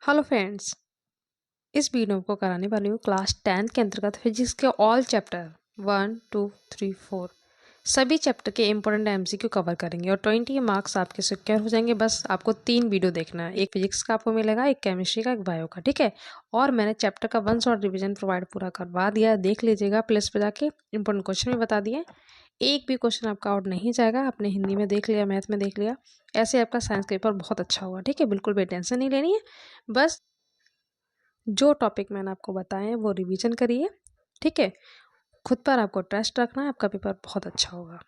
Hello friends. इस video को कराने वाली हूँ क्लास 10 के अंतर्गत फिजिक्स के ऑल चैप्टर 1, 2, 3, 4 सभी चैप्टर के इंपॉर्टेंट एमसीक्यू कवर करेंगे और 20 मार्क्स आपके सिक्योर हो जाएंगे। बस आपको 3 वीडियो देखना है, एक फिजिक्स का आपको मिलेगा, एक केमिस्ट्री का, एक बायो का, ठीक है। और मैंने चैप्टर का 1 शॉर्ट रिविजन प्रोवाइड पूरा करवा दिया, देख लीजिएगा। प्लेस पर जाके इंपॉर्टेंट क्वेश्चन भी बता दिए, एक भी क्वेश्चन आपका आउट नहीं जाएगा। आपने हिंदी में देख लिया, मैथ में देख लिया, ऐसे आपका साइंस पेपर बहुत अच्छा होगा, ठीक है। बिल्कुल भी टेंशन नहीं लेनी है, बस जो टॉपिक मैंने आपको बताए हैं वो रिवीजन करिए, ठीक है। खुद पर आपको ट्रस्ट रखना है, आपका पेपर बहुत अच्छा होगा।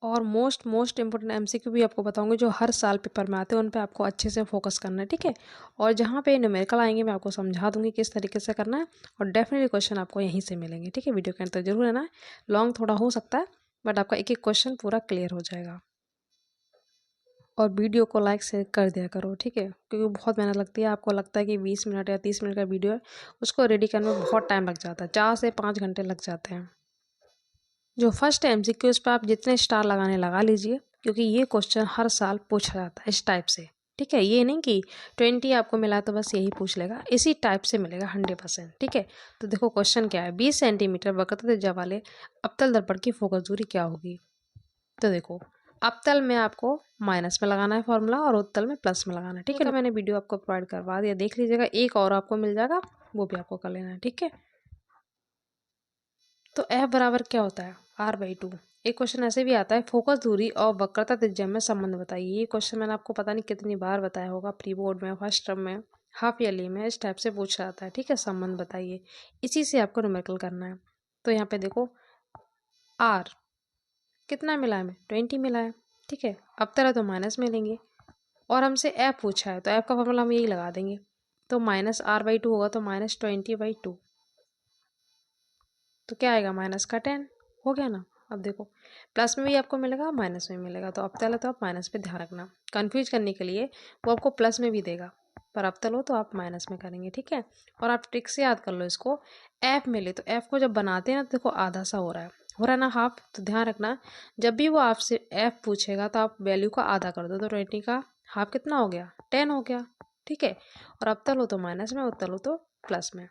और मोस्ट इंपॉर्टेंट एमसीक्यू भी आपको बताऊंगी जो हर साल पेपर में आते हैं, उन पे आपको अच्छे से फोकस करना है, ठीक है। और जहाँ पे न्यूमेरिकल आएंगे मैं आपको समझा दूंगी किस तरीके से करना है, और डेफिनेटली क्वेश्चन आपको यहीं से मिलेंगे, ठीक है। वीडियो के अंत तक जरूर रहना है, लॉन्ग थोड़ा हो सकता है बट आपका एक एक क्वेश्चन पूरा क्लियर हो जाएगा। और वीडियो को लाइक शेयर कर दिया करो, ठीक है, क्योंकि बहुत मेहनत लगती है। आपको लगता है कि 20 मिनट या 30 मिनट का वीडियो है, उसको रेडी करने में बहुत टाइम लग जाता है, 4 से 5 घंटे लग जाते हैं। जो फर्स्ट एमसीक्यू उस पर आप जितने स्टार लगाने लगा लीजिए, क्योंकि ये क्वेश्चन हर साल पूछा जाता है इस टाइप से, ठीक है। ये नहीं कि 20 आपको मिला तो बस यही पूछ लेगा, इसी टाइप से मिलेगा 100%, ठीक है। तो देखो क्वेश्चन क्या है, 20 सेंटीमीटर वक्रता त्रिज्या वाले अवतल दर्पण की फोकस दूरी क्या होगी। तो देखो अवतल में आपको माइनस में लगाना है फॉर्मूला, और उत्तल में प्लस में लगाना है, ठीक है। मैंने वीडियो आपको प्रोवाइड करवा दिया, देख लीजिएगा। एक और आपको मिल जाएगा, वो भी आपको कर लेना है, ठीक है। तो F बराबर क्या होता है, R/2। एक क्वेश्चन ऐसे भी आता है, फोकस दूरी और वक्रता त्रिज्या में संबंध बताइए। ये क्वेश्चन मैंने आपको पता नहीं कितनी बार बताया होगा, प्री बोर्ड में, फर्स्ट टर्म में, हाफ ईयरली में, इस टाइप से पूछा जाता है, ठीक है। संबंध बताइए, इसी से आपको न्यूमेरिकल करना है। तो यहाँ पे देखो R कितना मिला है, हमें 20 मिला है, ठीक है। अब तरह तो माइनस में लेंगे, और हमसे F पूछा है तो F का फॉर्मूला हम यही लगा देंगे। तो -R/2 होगा, तो -20/2, तो क्या आएगा, -10 हो गया ना। अब देखो प्लस में भी आपको मिलेगा, माइनस में मिलेगा, तो अवतल है तो आप माइनस पे ध्यान रखना। कंफ्यूज करने के लिए वो आपको प्लस में भी देगा, पर अवतल हो तो आप माइनस में करेंगे, ठीक है। और आप ट्रिक से याद कर लो इसको, F मिले तो F को जब बनाते हैं ना, देखो आधा सा हो रहा है ना, हाफ। तो ध्यान रखना, जब भी वो आपसे F पूछेगा तो आप वैल्यू का आधा कर दो, तो 20 का हाफ कितना हो गया, 10 हो गया, ठीक है। और अवतल हो तो माइनस में, उत्तल हो तो प्लस में।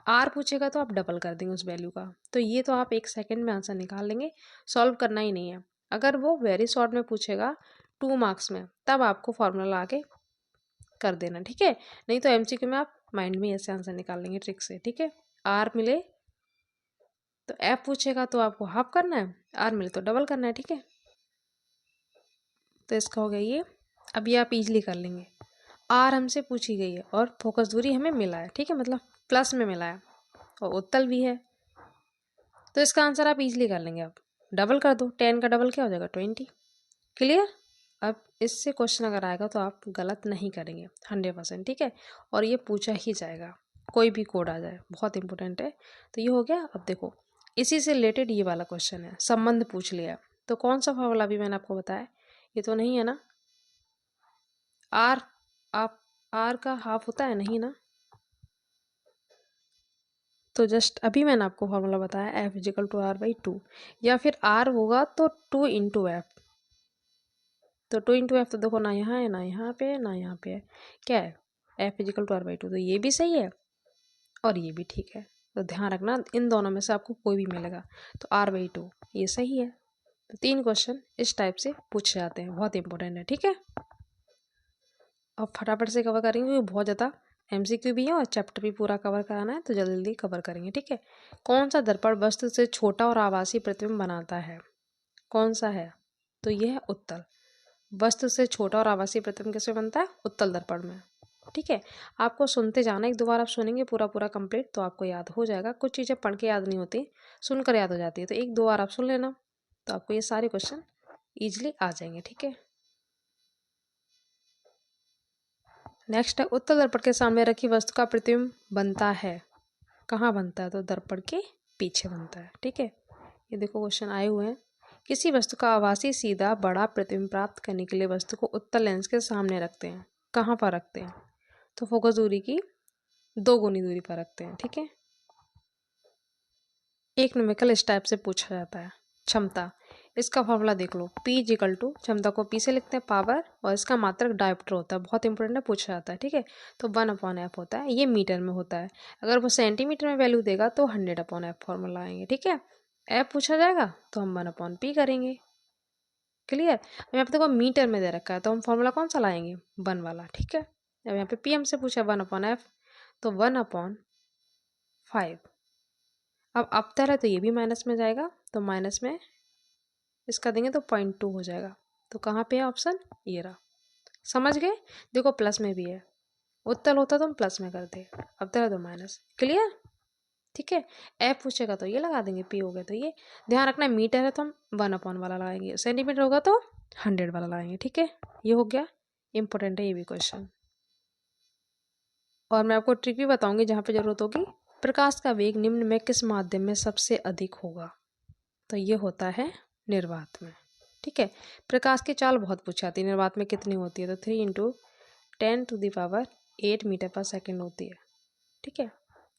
आर पूछेगा तो आप डबल कर देंगे उस वैल्यू का। तो ये तो आप 1 सेकेंड में आंसर निकाल लेंगे, सॉल्व करना ही नहीं है। अगर वो वेरी शॉर्ट में पूछेगा 2 मार्क्स में, तब आपको फॉर्मूला ला के कर देना, ठीक है। नहीं तो एमसीक्यू में आप माइंड में ऐसे आंसर निकाल लेंगे ट्रिक से, ठीक है। आर मिले तो एफ पूछेगा तो आपको हाफ करना है, आर मिले तो डबल करना है, ठीक है। तो इसका हो गया ये। अब ये आप इजीली कर लेंगे। आर हमसे पूछी गई है और फोकस दूरी हमें मिला है, ठीक है, मतलब प्लस में मिला है, और उत्तल भी है, तो इसका आंसर आप इजीली कर लेंगे। अब डबल कर दो, 10 का डबल क्या हो जाएगा, 20। क्लियर। अब इससे क्वेश्चन अगर आएगा तो आप गलत नहीं करेंगे 100%, ठीक है। और ये पूछा ही जाएगा, कोई भी कोड आ जाए, बहुत इंपॉर्टेंट है। तो ये हो गया। अब देखो इसी से रिलेटेड ये वाला क्वेश्चन है, संबंध पूछ लिया। तो कौन सा फॉर्मूला भी मैंने आपको बताया, ये तो नहीं है ना, आर, आप आर का हाफ होता है, नहीं ना। तो जस्ट अभी मैंने आपको फॉर्मूला बताया, F=R/2, या फिर R होगा तो 2 × F। तो 2 × F तो देखो ना यहाँ है, ना यहाँ पे है, ना यहाँ पे है, क्या है, F=R/2। तो ये भी सही है और ये भी ठीक है। तो ध्यान रखना, इन दोनों में से आपको कोई भी मिलेगा। तो R/2 ये सही है। तो 3 क्वेश्चन इस टाइप से पूछे जाते हैं, बहुत इंपॉर्टेंट है, ठीक है। अब फटाफट से कवर करेंगे क्योंकि बहुत ज़्यादा एमसीक्यू भी है और चैप्टर भी पूरा कवर कराना है, तो जल्दी जल्दी कवर करेंगे, ठीक है। कौन सा दर्पण वस्तु से छोटा और आभासी प्रतिबिंब बनाता है, कौन सा है, तो ये है उत्तल। वस्तु से छोटा और आभासी प्रतिबिंब किसमें बनता है, उत्तल दर्पण में, ठीक है। आपको सुनते जाना, एक दो बार आप सुनेंगे पूरा पूरा कंप्लीट तो आपको याद हो जाएगा। कुछ चीज़ें पढ़ के याद नहीं होती, सुनकर याद हो जाती है, तो एक दो बार आप सुन लेना, तो आपको ये सारे क्वेश्चन ईजिली आ जाएंगे, ठीक है। नेक्स्ट है, उत्तल दर्पण के सामने रखी वस्तु का प्रतिबिंब बनता है, कहाँ बनता है, तो दर्पण के पीछे बनता है, ठीक है। ये देखो क्वेश्चन आए हुए हैं, किसी वस्तु का आभासी सीधा बड़ा प्रतिबिंब प्राप्त करने के लिए वस्तु को उत्तल लेंस के सामने रखते हैं, कहाँ पर रखते हैं, तो फोकस दूरी की 2 गुनी दूरी पर रखते हैं, ठीक है। एक न्यूमेरिकल इस टाइप से पूछा जाता है, क्षमता, इसका फॉर्मूला देख लो, P इजिकल टू, क्षमता को P से लिखते हैं पावर, और इसका मात्रक डायोप्टर होता है, बहुत इंपॉर्टेंट है, पूछा जाता है, ठीक है। तो 1/f होता है, ये मीटर में होता है। अगर वो सेंटीमीटर में वैल्यू देगा तो 100/f फॉर्मूला आएंगे, ठीक है। f पूछा जाएगा तो हम 1/p करेंगे। क्लियर। अब यहाँ पे देखो मीटर में दे रखा है तो हम फॉर्मूला कौन सा लाएंगे, 1 वाला, ठीक है। अब यहाँ पे p हमसे पूछा 1/f, तो 1/5। अब अवतल है तो ये भी माइनस में जाएगा, तो माइनस में इसका देंगे तो 0.2 हो जाएगा। तो कहाँ पे है ऑप्शन, ये रहा। समझ गए। देखो प्लस में भी है, उत्तल होता तो हम प्लस में करते, अवतल है तो माइनस। क्लियर, ठीक है। एफ पूछेगा तो ये लगा देंगे, पी हो गया तो ये। ध्यान रखना मीटर है तो हम 1/, वाला लगाएंगे, सेंटीमीटर होगा तो 100 वाला लगाएंगे, ठीक है। ये हो गया, इंपॉर्टेंट है ये भी क्वेश्चन। और मैं आपको ट्रिक भी बताऊंगी जहाँ पे जरूरत होगी। प्रकाश का वेग निम्न में किस माध्यम में सबसे अधिक होगा, तो ये होता है निर्वात में, ठीक है। प्रकाश की चाल बहुत पूछी जाती है, निर्वात में कितनी होती है, तो 3 × 10⁸ मीटर/सेकंड होती है, ठीक है।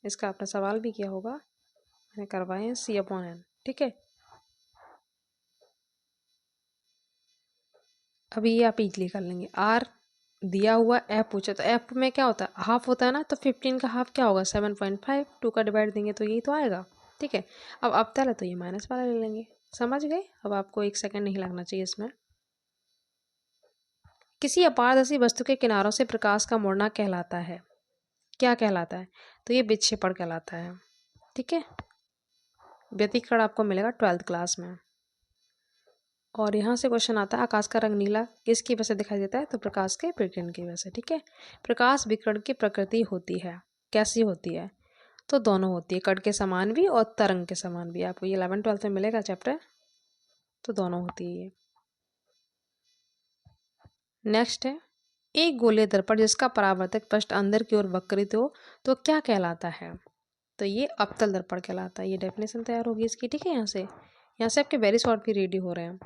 इसका आपने सवाल भी किया होगा, मैंने करवाए हैं, C/N, ठीक है। अभी ये आप इजली कर लेंगे। R दिया हुआ, F पूछा, तो F में क्या होता है, हाफ होता है ना, तो 15 का हाफ क्या होगा, 7.5, 2 का डिवाइड देंगे तो यही तो आएगा, ठीक है। अब अवतल है तो ये माइनस वाला ले लेंगे, समझ गए। अब आपको 1 सेकंड नहीं लगना चाहिए इसमें। किसी अपारदर्शी वस्तु के किनारों से प्रकाश का मुड़ना कहलाता है, क्या कहलाता है, तो ये विक्षेपण कहलाता है, ठीक है। व्यतिकरण आपको मिलेगा 12th क्लास में। और यहाँ से क्वेश्चन आता है, आकाश का रंग नीला किसकी वजह से दिखाई देता है, तो प्रकाश के विकिरण की वजह से, ठीक है। प्रकाश विकिरण की प्रकृति होती है, कैसी होती है, तो दोनों होती है, कण के समान भी और तरंग के समान भी। आपको ये 11th-12th में मिलेगा चैप्टर, तो दोनों होती है ये। नेक्स्ट है, एक गोलीय दर्पण जिसका परावर्तक पृष्ठ अंदर की ओर वक्रित हो तो क्या कहलाता है, तो ये अवतल दर्पण कहलाता है। ये डेफिनेशन तैयार होगी इसकी, ठीक है। यहाँ से आपके वेरी शॉर्ट भी रेडी हो रहे हैं।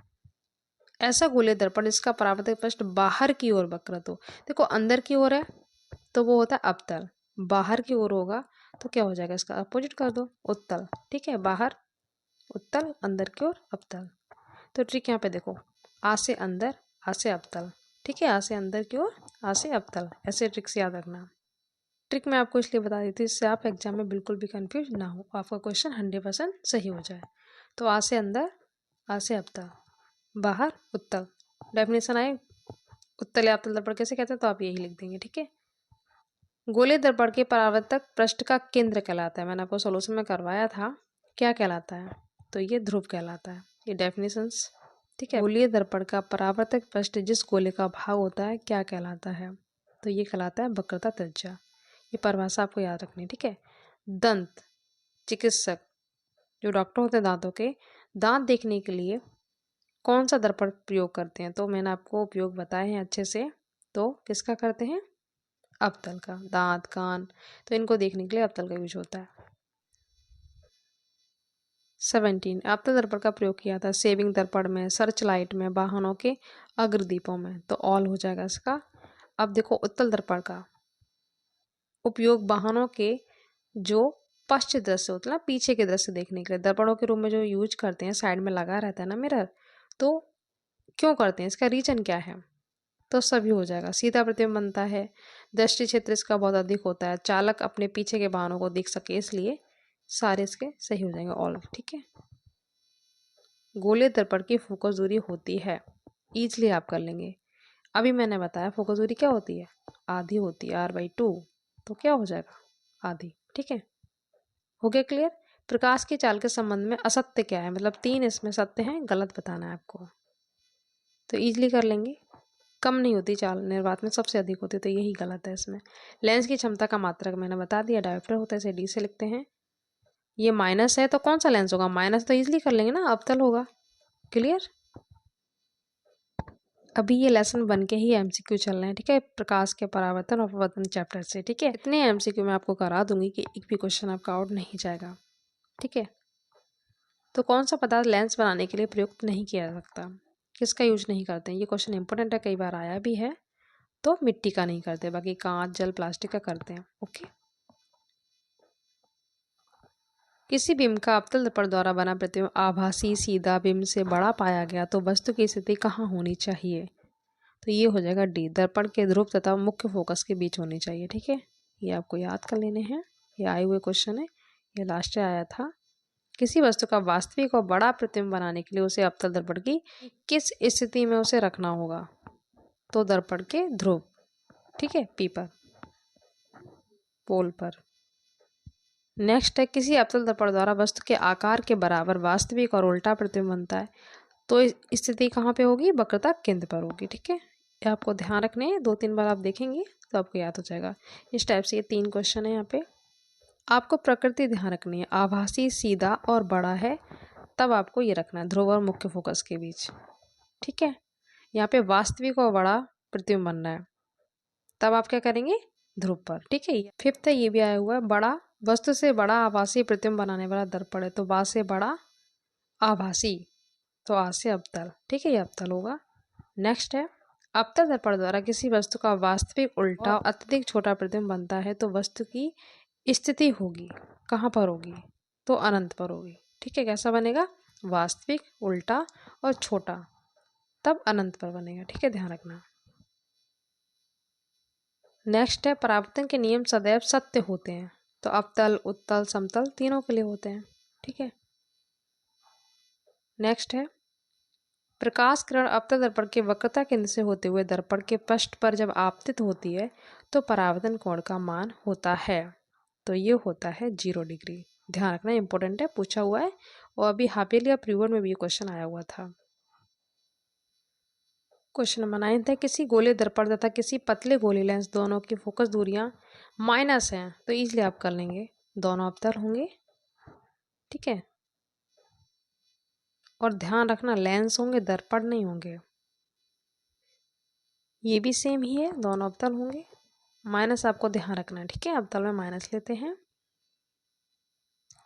ऐसा गोलीय दर्पण जिसका परावर्तक पृष्ठ बाहर की ओर वक्रित हो, देखो अंदर की ओर है तो वो होता है अवतल, बाहर की ओर होगा तो क्या हो जाएगा, इसका अपोजिट कर दो, उत्तल, ठीक है। बाहर उत्तल, अंदर की ओर अवतल। तो ट्रिक यहाँ पे देखो, आ से अंदर, आ से अवतल, ठीक है। आ से अंदर की ओर, आ से अवतल, ऐसे ट्रिक्स याद रखना। ट्रिक मैं आपको इसलिए बता दी थी इससे आप एग्जाम में बिल्कुल भी कंफ्यूज ना हो, आपका क्वेश्चन 100% सही हो जाए। तो आ से अंदर, आ से अवतल, बाहर उत्तल। डेफिनेशन आए, उत्तल या अवतल दर्पण कैसे कहते हैं, तो आप यही लिख देंगे, ठीक है। गोले दर्पण के परावर्तक पृष्ठ का केंद्र कहलाता है, मैंने आपको सोल्यूशन में करवाया था, क्या कहलाता है, तो ये ध्रुव कहलाता है। ये डेफिनेशंस, ठीक है। गोलीय दर्पण का परावर्तक पृष्ठ जिस गोले का भाग होता है क्या कहलाता है, तो ये कहलाता है वक्रता त्रिज्या। ये परिभाषा आपको याद रखनी है, ठीक है। दंत चिकित्सक जो डॉक्टर होते हैं दांतों के, दांत देखने के लिए कौन सा दर्पण प्रयोग करते हैं, तो मैंने आपको उपयोग बताए हैं अच्छे से। तो किसका करते हैं, अवतल का, दांत कान, तो इनको देखने के लिए अवतल का यूज होता है। 17 अवतल दर्पण का प्रयोग किया था सेविंग दर्पण में, सर्च लाइट में, वाहनों के अग्रदीपों में, तो ऑल हो जाएगा इसका। अब देखो उत्तल दर्पण का उपयोग वाहनों के जो पश्च दृश्य होता है ना, पीछे के दृश्य देखने के लिए, दर्पणों के रूप में जो यूज करते हैं, साइड में लगा रहता है ना मिरर, तो क्यों करते हैं, इसका रीजन क्या है, तो सभी हो जाएगा। सीधा प्रतिबिंब बनता है, दृष्टि क्षेत्र इसका बहुत अधिक होता है, चालक अपने पीछे के वाहनों को देख सके, इसलिए सारे इसके सही हो जाएंगे ऑल, ठीक है। गोले दर्पण की फोकस दूरी होती है, इजली आप कर लेंगे। अभी मैंने बताया फोकस दूरी क्या होती है, आधी होती है, R/2, तो क्या हो जाएगा, आधी, ठीक है। हो गया क्लियर। प्रकाश की चाल के संबंध में असत्य क्या है, मतलब 3 इसमें सत्य हैं, गलत बताना है आपको, तो इजली कर लेंगे। कम नहीं होती चाल, निर्वात में सबसे अधिक होती, तो यही गलत है इसमें। लेंस की क्षमता का मात्रक मैंने बता दिया, डायोप्टर होता है, इसे डी से लिखते हैं। ये माइनस है तो कौन सा लेंस होगा, माइनस, तो इजली कर लेंगे ना, अवतल होगा। क्लियर। अभी ये लेसन बन के ही एमसीक्यू चल रहे हैं, ठीक है, प्रकाश के परावर्तन और अपवर्तन चैप्टर से, ठीक है। इतने एमसीक्यू मैं आपको करा दूंगी कि एक भी क्वेश्चन आपका आउट नहीं जाएगा, ठीक है। तो कौन सा पदार्थ लेंस बनाने के लिए प्रयुक्त नहीं किया जा सकता, किसका यूज नहीं करते हैं, ये क्वेश्चन इंपॉर्टेंट है, कई बार आया भी है। तो मिट्टी का नहीं करते, बाकी कांच, जल, प्लास्टिक का करते हैं, ओके। किसी बिंब का अवतल दर्पण द्वारा बना प्रतिबिंब आभासी सीधा बिंब से बड़ा पाया गया तो वस्तु की स्थिति कहाँ होनी चाहिए? तो ये हो जाएगा डी, दर्पण के ध्रुव तथा मुख्य फोकस के बीच होनी चाहिए। ठीक है, ये आपको याद कर लेने हैं, ये आए हुए क्वेश्चन है, ये लास्ट आया था। किसी वस्तु का वास्तविक और बड़ा प्रतिबिंब बनाने के लिए उसे अवतल दर्पण की किस स्थिति में उसे रखना होगा? तो दर्पण के ध्रुव, ठीक है, पी पर, पोल पर। नेक्स्ट है, किसी अवतल दर्पण द्वारा वस्तु के आकार के बराबर वास्तविक और उल्टा प्रतिबिंब बनता है तो स्थिति कहाँ पे होगी? वक्रता केंद्र पर होगी। ठीक है, ये आपको ध्यान रखने हैं, 2-3 बार आप देखेंगे तो आपको याद हो जाएगा। इस टाइप से ये 3 क्वेश्चन है यहाँ पे। आपको प्रकृति ध्यान रखनी है, आभासी सीधा और बड़ा है तब आपको ये रखना है ध्रुव और मुख्य फोकस के बीच। ठीक है, यहाँ पे वास्तविक और बड़ा प्रतिबिंब बनना है तब आप क्या करेंगे? ध्रुव पर। ठीक है, फिफ्थ है, ये भी आया हुआ है, बड़ा वस्तु से बड़ा आभासी प्रतिबिंब बनाने वाला दर्पण है तो बा से बड़ा आभासी, तो आ से अवतल। ठीक है, ये अवतल होगा। नेक्स्ट है, अवतल दर्पण द्वारा किसी वस्तु का वास्तविक उल्टा और अत्यधिक छोटा प्रतिबिंब बनता है तो वस्तु की स्थिति होगी कहाँ पर होगी? तो अनंत पर होगी। ठीक है, कैसा बनेगा? वास्तविक, उल्टा और छोटा, तब अनंत पर बनेगा। ठीक है, ध्यान रखना। नेक्स्ट है, परावर्तन के नियम सदैव सत्य होते हैं तो अवतल, उत्तल, समतल तीनों के लिए होते हैं। ठीक है, नेक्स्ट है, प्रकाश किरण अवतल दर्पण के वक्रता केंद्र से होते हुए दर्पण के पृष्ठ पर जब आपतित होती है तो परावर्तन कोण का मान होता है तो ये होता है 0 डिग्री। ध्यान रखना, इंपॉर्टेंट है, पूछा हुआ है और अभी हाफियल या प्रीवर्ड में भी ये क्वेश्चन आया हुआ था। क्वेश्चन नंबर 9 है, किसी गोले दर्पण तथा किसी पतले गोले लेंस दोनों की फोकस दूरियां माइनस हैं तो इसलिए आप कर लेंगे दोनों अवतल होंगे। ठीक है, और ध्यान रखना लेंस होंगे, दर्पण नहीं होंगे। ये भी सेम ही है, दोनों अवतल होंगे, माइनस आपको ध्यान रखना है। ठीक है, अवतल में माइनस लेते हैं।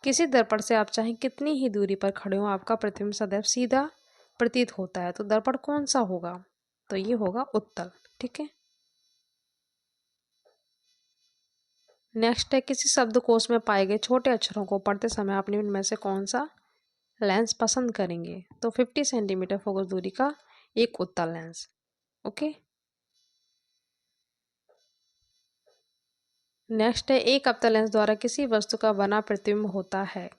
किसी दर्पण से आप चाहे कितनी ही दूरी पर खड़े हो आपका प्रतिबिंब सदैव सीधा प्रतीत होता है तो दर्पण कौन सा होगा? तो ये होगा उत्तल। ठीक है, नेक्स्ट है, किसी शब्दकोश में पाए गए छोटे अक्षरों को पढ़ते समय आप निम्न में से कौन सा लेंस पसंद करेंगे? तो 50 सेंटीमीटर फोकस दूरी का एक उत्तल लेंस। ओके, नेक्स्ट है, एक अवतल लेंस द्वारा किसी वस्तु का बना प्रतिबिंब होता है,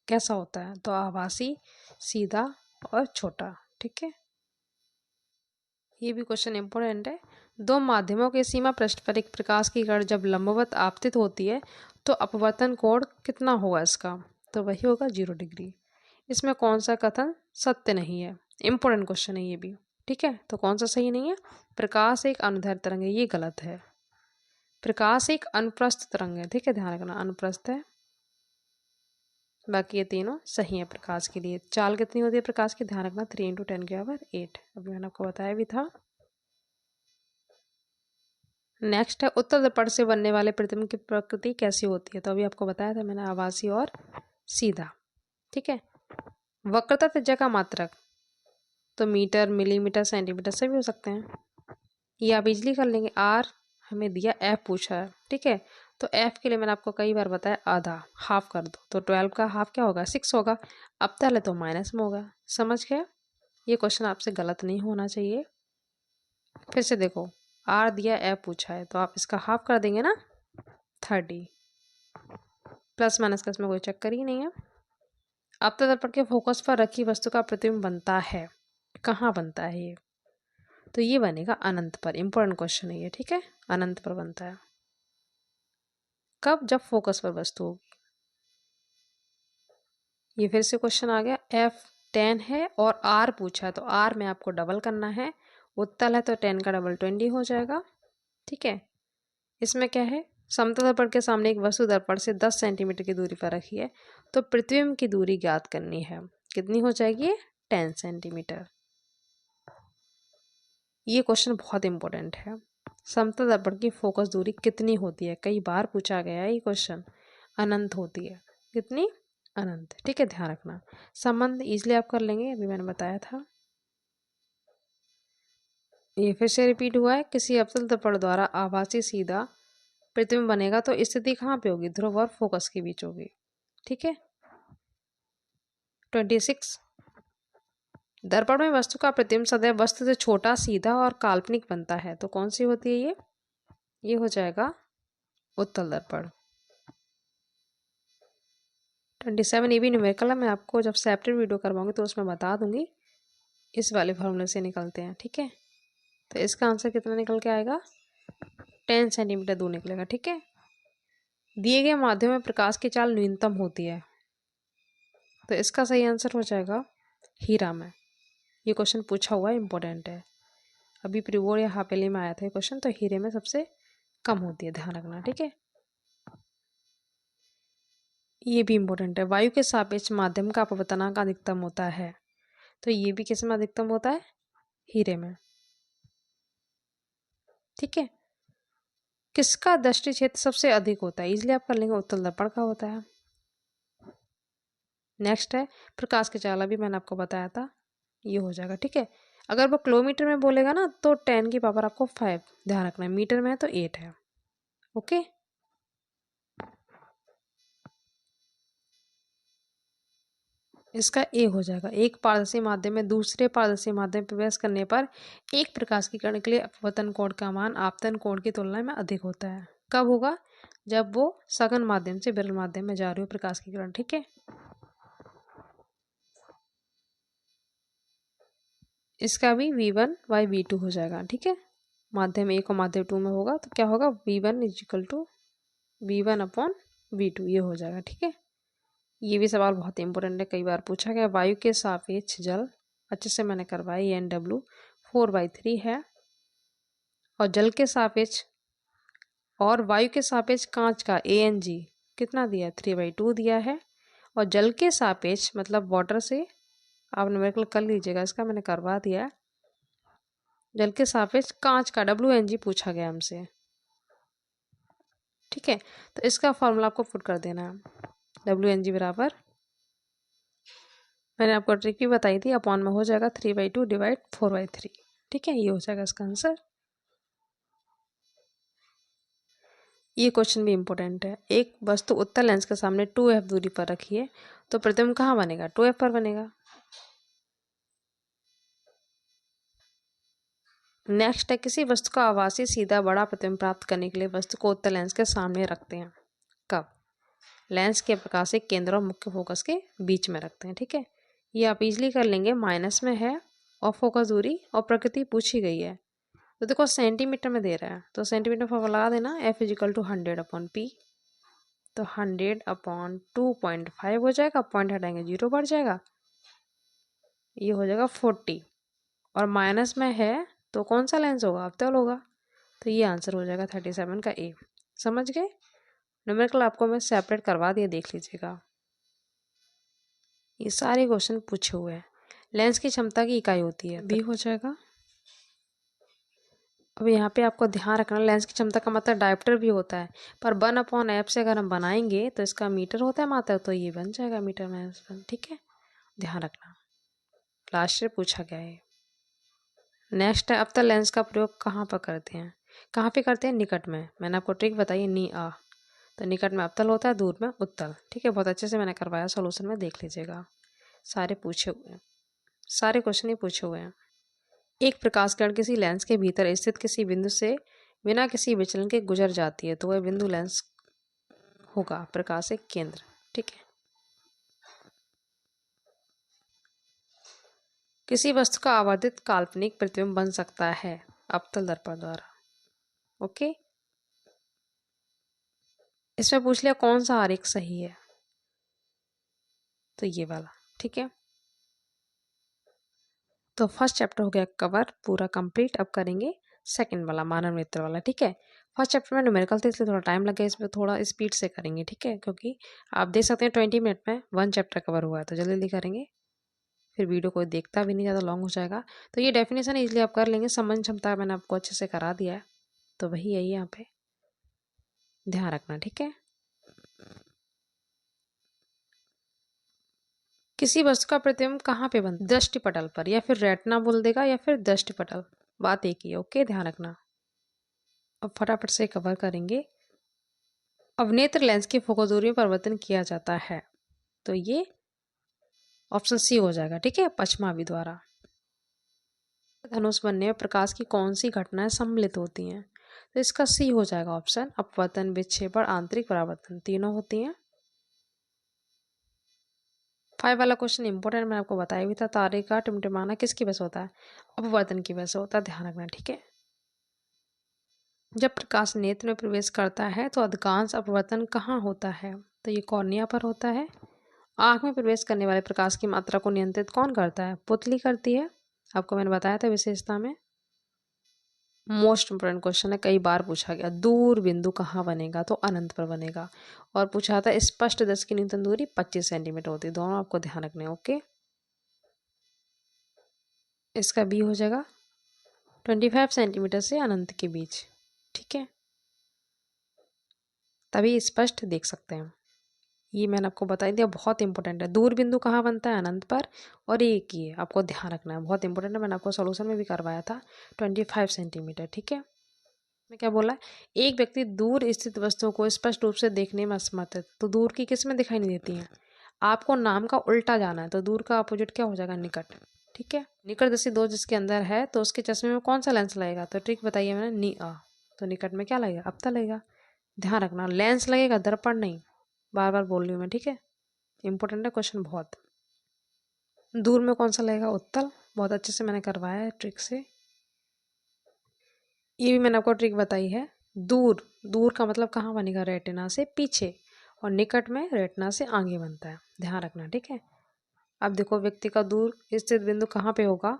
कैसा होता है? तो आभासी, सीधा और छोटा। ठीक है, ये भी क्वेश्चन इंपॉर्टेंट है। दो माध्यमों के सीमा पृष्ठ पर एक प्रकाश की किरण जब लंबवत आपतित होती है तो अपवर्तन कोण कितना होगा इसका? तो वही होगा 0 डिग्री। इसमें कौन सा कथन सत्य नहीं है? इंपॉर्टेंट क्वेश्चन है ये भी। ठीक है, तो कौन सा सही नहीं है? प्रकाश एक अनुदैर्ध्य तरंग है, ये गलत है। प्रकाश एक अनुप्रस्थ तरंग है। ठीक है, ध्यान रखना, अनुप्रस्थ है। बाकी ये तीनों सही है प्रकाश के लिए। चाल कितनी होती है प्रकाश की? ध्यान रखना, 3 × 10⁸ अभी मैंने आपको बताया भी था। नेक्स्ट है, उत्तल दर्पण से बनने वाले प्रतिबिंब की प्रकृति कैसी होती है? तो अभी आपको बताया था मैंने, आभासी और सीधा। ठीक है, वक्रता त्रिज्या का मात्रक तो मीटर, मिलीमीटर, सेंटीमीटर सभी हो सकते हैं। ये आप इजली कर लेंगे। आर हमें दिया, एफ पूछा है। ठीक है, तो एफ के लिए मैंने आपको कई बार बताया आधा, हाफ कर दो तो 12 का हाफ क्या होगा? 6 होगा। अब तले तो माइनस में होगा। समझ गया? ये क्वेश्चन आपसे गलत नहीं होना चाहिए। फिर से देखो, आर दिया, एफ पूछा है तो आप इसका हाफ कर देंगे ना, 30। प्लस माइनस का इसमें कोई चक्कर ही नहीं है। अवतल दर्पण के फोकस पर रखी वस्तु का प्रतिबिंब बनता है, कहाँ बनता है ये? तो ये बनेगा अनंत पर। इंपॉर्टेंट क्वेश्चन है ये। ठीक है, अनंत पर बनता है। कब? जब फोकस पर वस्तु होगी। ये फिर से क्वेश्चन आ गया, एफ 10 है और आर पूछा है तो आर में आपको डबल करना है। उत्तल है तो 10 का डबल 20 हो जाएगा। ठीक है, इसमें क्या है, समतल दर्पण के सामने एक वस्तु दर्पण से 10 सेंटीमीटर की दूरी पर रखी है तो प्रतिबिंब की दूरी ज्ञात करनी है। कितनी हो जाएगी? 10 सेंटीमीटर। ये क्वेश्चन बहुत इंपॉर्टेंट है। समतल दर्पण की फोकस दूरी कितनी होती है? कई बार पूछा गया है ये क्वेश्चन। अनंत होती है। कितनी? अनंत। ठीक है, ध्यान रखना। संबंध इजली आप कर लेंगे, अभी मैंने बताया था। ये फिर से रिपीट हुआ है, किसी अवतल दर्पण द्वारा आभासी सीधा प्रतिबिंब बनेगा तो स्थिति कहाँ पे होगी? ध्रुव और फोकस के बीच होगी। ठीक है, 26। दर्पण में वस्तु का प्रतिबिंब सदैव वस्तु से छोटा, सीधा और काल्पनिक बनता है, तो कौन सी होती है ये हो जाएगा उत्तल दर्पण। 27 ये भी न्यूमेरिकल है, मैं आपको जब सेपरेट वीडियो करवाऊंगी तो उसमें बता दूंगी। इस वाले फॉर्मूले से निकलते हैं, ठीक है। तो इसका आंसर कितना निकल के आएगा, 10 सेंटीमीटर दूर निकलेगा, ठीक है। दिए गए माध्यम में प्रकाश की चाल न्यूनतम होती है, तो इसका सही आंसर हो जाएगा हीरा में। ये क्वेश्चन पूछा हुआ है, इंपॉर्टेंट है, अभी प्री बोर्ड या हापेली में आया था ये क्वेश्चन। तो हीरे में सबसे कम होती है, ध्यान रखना, ठीक है। ये भी इंपॉर्टेंट है, वायु के सापेक्ष माध्यम का अपवर्तनांक अधिकतम होता है, तो ये भी किस में अधिकतम होता है, हीरे में, ठीक है। किसका दृष्टि क्षेत्र सबसे अधिक होता है, इजिली आप कर लेंगे, उत्तल दर्पण का होता है। नेक्स्ट है प्रकाश की चाल, अभी मैंने आपको बताया था, ये हो जाएगा, ठीक है। अगर वो किलोमीटर में बोलेगा ना तो 10 की पावर आपको 5 ध्यान रखना है, मीटर में है तो 8 है, ओके। इसका ए हो जाएगा, एक पारदर्शी माध्यम में दूसरे पारदर्शी माध्यम में प्रवेश करने पर एक प्रकाश की किरण के लिए अपवर्तन कोण का मान आपतन कोण की तुलना में अधिक होता है। कब होगा, जब वो सघन माध्यम से विरल माध्यम में जा रही हो प्रकाश की किरण, ठीक है। इसका भी V1/V2 हो जाएगा, ठीक है। माध्यम एक और माध्यम 2 में होगा तो क्या होगा, V1 = V1/V2 ये हो जाएगा, ठीक है। ये भी सवाल बहुत इंपॉर्टेंट है, कई बार पूछा गया। वायु के सापेक्ष जल, अच्छे से मैंने करवाई, NW 4/3 है, और जल के सापेक्ष और वायु के सापेक्ष कांच का ANG कितना दिया है, 3/2 दिया है। और जल के सापेक्ष मतलब वाटर से आप न्यूमेरिकल कर लीजिएगा, इसका मैंने करवा दिया है। जल के सापेक्ष कांच का WNG पूछा गया हमसे, ठीक है। तो इसका फॉर्मूला आपको पुट कर देना है, WNG बराबर, मैंने आपको ट्रिक भी बताई थी, अपॉन में हो जाएगा 3/2 / 4/3, ठीक है। ये हो जाएगा इसका आंसर। ये क्वेश्चन भी इंपॉर्टेंट है, एक वस्तु उत्तल लेंस के सामने 2f दूरी पर रखिए तो प्रतिबिंब कहाँ बनेगा, 2f पर बनेगा। नेक्स्ट है किसी वस्तु का आभासी सीधा बड़ा प्रतिबिंब प्राप्त करने के लिए वस्तु को उत्तल लेंस के सामने रखते हैं, कब, लेंस के प्रकाशिक केंद्र और मुख्य फोकस के बीच में रखते हैं, ठीक है। ये आप इजीली कर लेंगे, माइनस में है और फोकस दूरी और प्रकृति पूछी गई है, तो देखो सेंटीमीटर में दे रहा है तो सेंटीमीटर फॉर्मूला लगा देना, F = 100/P, तो 100/2.5 हो जाएगा, पॉइंट हटाएंगे 0 बढ़ जाएगा, ये हो जाएगा 40, और माइनस में है तो कौन सा लेंस होगा, अवतल होगा, तो ये आंसर हो जाएगा 37 का ए। समझ गए, न्यूमेरिकल आपको मैं सेपरेट करवा दिया, देख लीजिएगा। ये सारे क्वेश्चन पूछे हुए हैं। लेंस की क्षमता की इकाई होती है, बी हो जाएगा। अब यहाँ पे आपको ध्यान रखना, लेंस की क्षमता का मतलब डायोप्टर भी होता है, पर 1/f से अगर हम बनाएंगे तो इसका मीटर होता है मात्रा, तो ये बन जाएगा मीटर में, ठीक है, ध्यान रखना, लास्ट ईयर पूछा गया है। नेक्स्ट है अवतल लेंस का प्रयोग कहाँ पर करते हैं, कहाँ पे करते हैं, निकट में, मैंने आपको ट्रिक बताई तो निकट में अवतल होता है, दूर में उत्तल, ठीक है। बहुत अच्छे से मैंने करवाया, सोल्यूशन में देख लीजिएगा, सारे पूछे हुए हैं, सारे क्वेश्चन ही पूछे हुए हैं। एक प्रकाश किरण किसी लेंस के भीतर स्थित किसी बिंदु से बिना किसी विचलन के गुजर जाती है तो वह बिंदु लेंस होगा प्रकाशिक केंद्र, ठीक है। किसी वस्तु का आवर्धित काल्पनिक प्रतिबिंब बन सकता है अवतल दर्पण द्वारा, ओके। इसमें पूछ लिया कौन सा आरेख सही है, तो ये वाला, ठीक है। तो फर्स्ट चैप्टर हो गया कवर पूरा कंप्लीट, अब करेंगे सेकंड वाला मानव नेत्र वाला, ठीक है। फर्स्ट चैप्टर में न्यूमेरिकल थे इसलिए थोड़ा टाइम लगे, इसमें थोड़ा स्पीड से करेंगे, ठीक है, क्योंकि आप देख सकते हैं 20 मिनट में 1 चैप्टर कवर हुआ है, तो जल्दी जल्दी करेंगे, फिर वीडियो कोई देखता भी नहीं, ज़्यादा लॉन्ग हो जाएगा। तो ये डेफिनेशन इजीली आप कर लेंगे, संबंध क्षमता मैंने आपको अच्छे से करा दिया है, तो वही है यहाँ पे, ध्यान रखना, ठीक है। किसी वस्तु का प्रतिबिंब कहाँ पे बनता है, दृष्टिपटल पर, या फिर रेटिना बोल देगा या फिर दृष्टिपटल, बात एक ही है, ओके, ध्यान रखना। अब फटाफट से कवर करेंगे। अब नेत्र लेंस की फोकस दूरी में परिवर्तन किया जाता है, तो ये ऑप्शन सी हो जाएगा, ठीक है, पचमावी द्वारा। धनुष बनने में प्रकाश की कौन सी घटनाएं सम्मिलित होती हैं? तो इसका सी हो जाएगा ऑप्शन, अपवर्तन, विक्षेपण, आंतरिक परावर्तन, तीनों होती हैं। 5 वाला क्वेश्चन इंपॉर्टेंट, मैंने आपको बताया भी था। तारे का टिमटिमाना किसकी वजह से होता है? अपवर्तन की वजह से होता है, ध्यान रखना, ठीक है। जब प्रकाश नेत्र में प्रवेश करता है तो अधिकांश अपवर्तन कहाँ होता है? तो ये कॉर्निया पर होता है। आँख में प्रवेश करने वाले प्रकाश की मात्रा को नियंत्रित कौन करता है? पुतली करती है, आपको मैंने बताया था विशेषता में। मोस्ट इंपोर्टेंट क्वेश्चन है, कई बार पूछा गया। दूर बिंदु कहाँ बनेगा? तो अनंत पर बनेगा। और पूछा था स्पष्ट दृश्य की न्यूनतम दूरी 25 सेंटीमीटर होती है। दोनों आपको ध्यान रखने, ओके। इसका बी हो जाएगा 25 सेंटीमीटर से अनंत के बीच, ठीक है, तभी स्पष्ट देख सकते हैं। ये मैंने आपको बता दिया, बहुत इंपॉर्टेंट है। दूर बिंदु कहाँ बनता है? अनंत पर। और एक ये आपको ध्यान रखना है, बहुत इंपॉर्टेंट है, मैंने आपको सोल्यूशन में भी करवाया था, 25 सेंटीमीटर, ठीक है। मैं क्या बोला? एक व्यक्ति दूर स्थित वस्तुओं को स्पष्ट रूप से देखने में असमर्थ है, तो दूर की किस में दिखाई नहीं देती हैं? आपको नाम का उल्टा जाना है, तो दूर का अपोजिट क्या हो जाएगा? निकट, ठीक है। निकटदर्शी दो जिसके अंदर है तो उसके चश्मे में कौन सा लेंस लगेगा? तो ट्रिक बताइए मैंने, नी आ। तो निकट में क्या लगेगा? अपता लगेगा, ध्यान रखना, लेंस लगेगा, दर्पण नहीं। बार बार बोल रही हूँ मैं, ठीक है, इंपॉर्टेंट है क्वेश्चन बहुत। दूर में कौन सा लगेगा? उत्तल, बहुत अच्छे से मैंने करवाया है ट्रिक से। ये भी मैंने आपको ट्रिक बताई है। दूर, दूर का मतलब कहाँ बनेगा? रेटिना से पीछे, और निकट में रेटिना से आगे बनता है, ध्यान रखना, ठीक है। अब देखो, व्यक्ति का दूर स्थित बिंदु कहाँ पे होगा?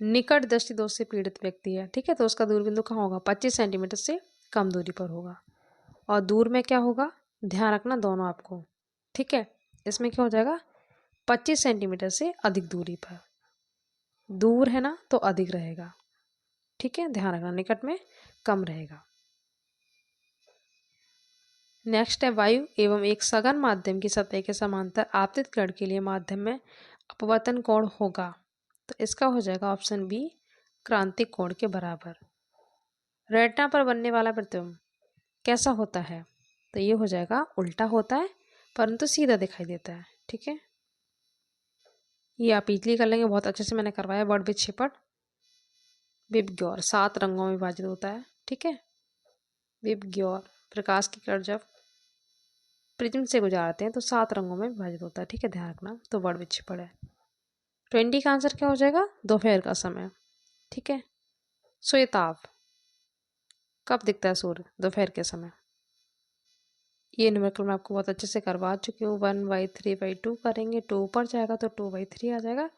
निकट दृष्टि दोष से पीड़ित व्यक्ति है, ठीक है, तो उसका दूर बिंदु कहाँ होगा? 25 सेंटीमीटर से कम दूरी पर होगा। और दूर में क्या होगा? ध्यान रखना दोनों आपको, ठीक है। इसमें क्या हो जाएगा? 25 सेंटीमीटर से अधिक दूरी पर। दूर है ना, तो अधिक रहेगा, ठीक है, ध्यान रखना, निकट में कम रहेगा। नेक्स्ट है, वायु एवं एक सघन माध्यम की सतह के समांतर आपतित किरण के लिए माध्यम में अपवर्तन कोण होगा। तो इसका हो जाएगा ऑप्शन बी, क्रांतिक कोण के बराबर। रेटिना पर बनने वाला प्रतिबिंब कैसा होता है? तो ये हो जाएगा उल्टा होता है, परंतु सीधा दिखाई देता है, ठीक है। ये आप इजली कर लेंगे, बहुत अच्छे से मैंने करवाया। वर्ड विक्षेपण, विबग्योर 7 रंगों में विभाजित होता है, ठीक है। विबग्योर, प्रकाश की किरण जब प्रिज्म से गुजारते हैं तो 7 रंगों में विभाजित होता है, ठीक है, ध्यान रखना। तो वर्ड विक्षेपण है। 20 का आंसर क्या हो जाएगा? दोपहर का समय, ठीक है। श्वेताभ, कब दिखता है सूर्य? दोपहर के समय। ये न्यूमेरिकल मैं आपको बहुत अच्छे से करवा चुकी हूँ। 1/3/2 करेंगे, 2 ऊपर जाएगा तो 2/3 आ जाएगा।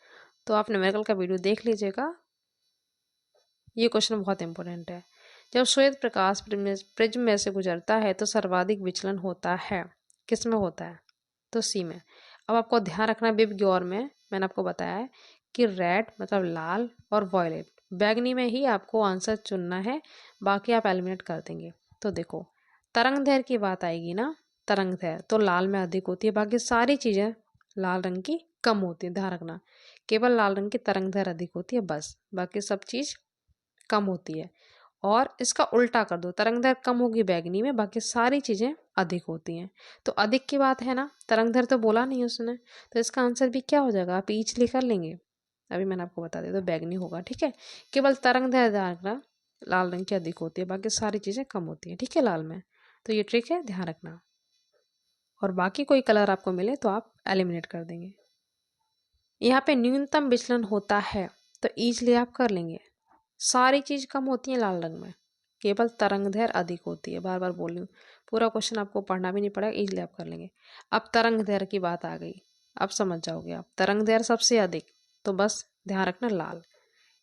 तो आप न्यूमेरिकल का वीडियो देख लीजिएगा। ये क्वेश्चन बहुत इंपॉर्टेंट है। जब श्वेत प्रकाश प्रिज्म में से गुजरता है तो सर्वाधिक विचलन होता है, किस में होता है? तो सी में। अब आपको ध्यान रखना, विबग्योर में मैंने आपको बताया है कि रेड मतलब लाल और वॉयलेट, बैगनी में ही आपको आंसर चुनना है, बाकी आप एलिमिनेट कर देंगे। तो देखो, तरंग दैर्घ्य की बात आएगी ना, तरंग दैर्घ्य तो लाल में अधिक होती है, बाकी सारी चीज़ें लाल रंग की कम होती है, ध्यान रखना। केवल लाल रंग की तरंग दैर्घ्य अधिक होती है बस, बाकी सब चीज़ कम होती है। और इसका उल्टा कर दो, तरंग दैर्घ्य कम होगी बैगनी में, बाकी सारी चीज़ें अधिक होती हैं। तो अधिक की बात है ना, तरंग दैर्घ्य तो बोला नहीं उसने, तो इसका आंसर भी क्या हो जाएगा? आप इजीली कर लेंगे। अभी मैंने आपको बता दिया, तो बैगनी होगा, ठीक है। केवल तरंग दैर्घ्य लाल रंग की अधिक होती है, बाकी सारी चीज़ें कम होती हैं, ठीक है, लाल में। तो ये ट्रिक है, ध्यान रखना। और बाकी कोई कलर आपको मिले तो आप एलिमिनेट कर देंगे। यहाँ पे न्यूनतम विचलन होता है, तो ईजिली आप कर लेंगे। सारी चीज़ कम होती है लाल रंग में, केवल तरंग दैर्घ्य अधिक होती है। बार बार बोल रही हूँ, पूरा क्वेश्चन आपको पढ़ना भी नहीं पड़ेगा, इजीली आप कर लेंगे। अब तरंग दैर्घ्य की बात आ गई, अब समझ जाओगे आप। तरंग दैर्घ्य सबसे अधिक, तो बस ध्यान रखना लाल,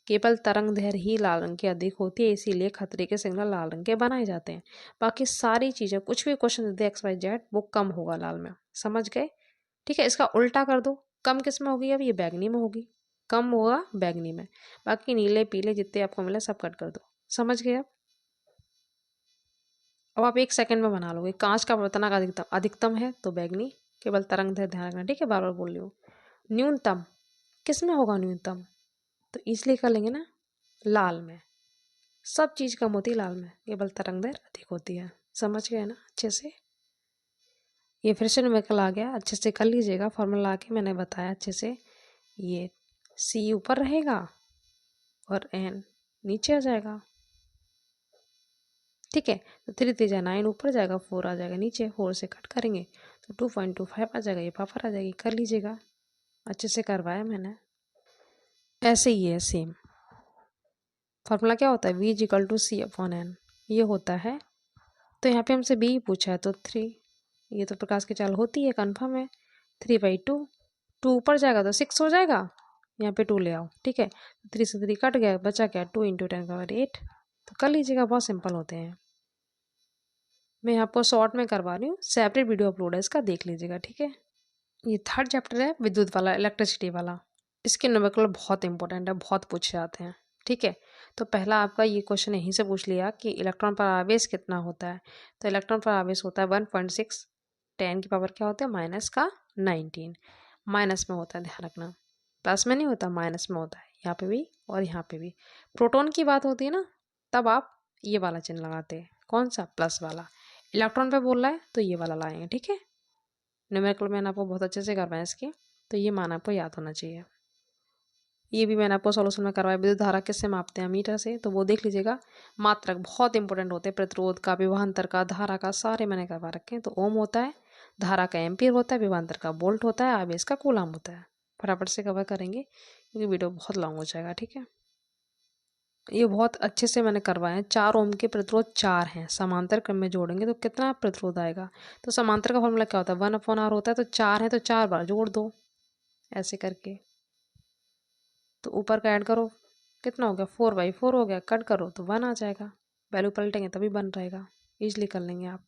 केवल तरंग दैर्घ्य ही लाल रंग की अधिक होती है, इसीलिए खतरे के सिग्नल लाल रंग के बनाए जाते हैं। बाकी सारी चीज़ें, कुछ भी क्वेश्चन दे XYZ, वो कम होगा लाल में, समझ गए? ठीक है, इसका उल्टा कर दो, कम किस में होगी? अब ये बैगनी में होगी, कम होगा बैगनी में, बाकी नीले पीले जितने आपको मिले सब कट कर दो, समझ गए? अब आप 1 सेकंड में बना लोगे। कांच का वर्तनाक अधिकतम अधिकतम है तो बैगनी, केवल तरंग दैर्घ्य ध्यान रखना, ठीक है, बार बार बोल रही हूँ। न्यूनतम किस में होगा? न्यूनतम तो इसलिए कर लेंगे ना, लाल में। सब चीज़ कम होती है लाल में, केवल तरंग दैर्घ्य अधिक होती है, समझ गए ना अच्छे से? ये फिर से न्यूमेरिकल आ गया, अच्छे से कर लीजिएगा। फॉर्मूला आके मैंने बताया अच्छे से। ये C ऊपर रहेगा और N नीचे आ जाएगा, ठीक है। तो 3 3 जा 9 ऊपर जाएगा, 4 आ जाएगा नीचे, 4 से कट करेंगे तो 2.25 आ जाएगा, ये पावर आ जाएगी। कर लीजिएगा, अच्छे से करवाया मैंने। ऐसे ही है सेम। फॉर्मूला क्या होता है, V = C/N, ये होता है। तो यहाँ पे हमसे B पूछा है तो 3, ये तो प्रकाश की चाल होती है, कन्फर्म है। 3/2, 2 ऊपर जाएगा तो 6 हो जाएगा, यहाँ पे 2 ले आओ, ठीक है। 3 से 3 कट गया, बचा क्या, 2 × 10⁸ तो कर लीजिएगा, बहुत सिंपल होते हैं। मैं आपको शॉर्ट में करवा रही हूँ, सेपरेट वीडियो अपलोड है इसका, देख लीजिएगा, ठीक है। ये 3rd चैप्टर है, विद्युत वाला, इलेक्ट्रिसिटी वाला। इसके न्यूमेरिकल बहुत इंपॉर्टेंट है, बहुत पूछे जाते हैं, ठीक है। तो पहला आपका ये क्वेश्चन यहीं से पूछ लिया कि इलेक्ट्रॉन पर आवेश कितना होता है। तो इलेक्ट्रॉन पर आवेश होता है 1.6, 10 की पावर क्या होता है, -19, माइनस में होता है, ध्यान रखना, प्लस में नहीं होता, माइनस में होता है, यहाँ पे भी और यहाँ पे भी। प्रोटॉन की बात होती है ना, तब आप ये वाला चिन्ह लगाते हैं, कौन सा, प्लस वाला। इलेक्ट्रॉन पे बोल रहा है तो ये वाला लाएंगे, ठीक है। न्यूमेरिकल मैंने आपको बहुत अच्छे से करवाया इसके, तो ये मान आपको याद होना चाहिए। ये भी मैंने आपको सॉल्यूशन में करवाया, विद्युत धारा किससे मापते हैं, मीटर से, तो वो देख लीजिएगा। मात्रक बहुत इंपॉर्टेंट होते हैं, प्रतिरोध का, विभवांतर का, धारा का, सारे मैंने करवा रखे हैं। तो ओम होता है, धारा का एम्पियर होता है, विभवांतर का वोल्ट होता है, आवेश का कूलम होता है। फटाफट से कवर करेंगे क्योंकि वीडियो बहुत लॉन्ग हो जाएगा, ठीक है। ये बहुत अच्छे से मैंने करवाए हैं। 4 ओम के प्रतिरोध 4 हैं, समांतर क्रम में जोड़ेंगे तो कितना प्रतिरोध आएगा। तो समांतर का फॉर्मूला क्या होता है, 1/r होता है। तो 4 है तो 4 बार जोड़ दो, ऐसे करके। तो ऊपर का ऐड करो, कितना हो गया, 4/4 हो गया, कट करो तो 1 आ जाएगा। वैल्यू पलटेंगे तभी 1 रहेगा, इजली कर लेंगे आप।